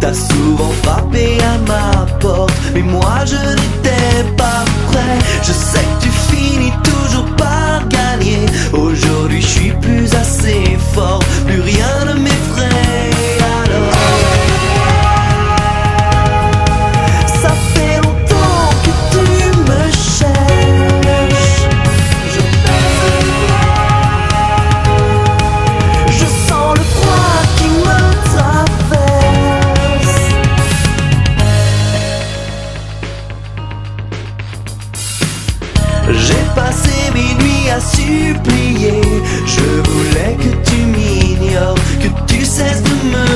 T'as souvent frappé à ma porte, mais moi je n'étais pas prêt. Je sais que tu finis toujours par gagner. Aujourd'hui je suis plus assez fort, plus rien ne m'effraie. Alors ça fait longtemps que tu me cherches. Je sens le froid qui me traverse. J'ai passé mes nuits à supplier. Je voulais que tu m'ignores, que tu cesses de me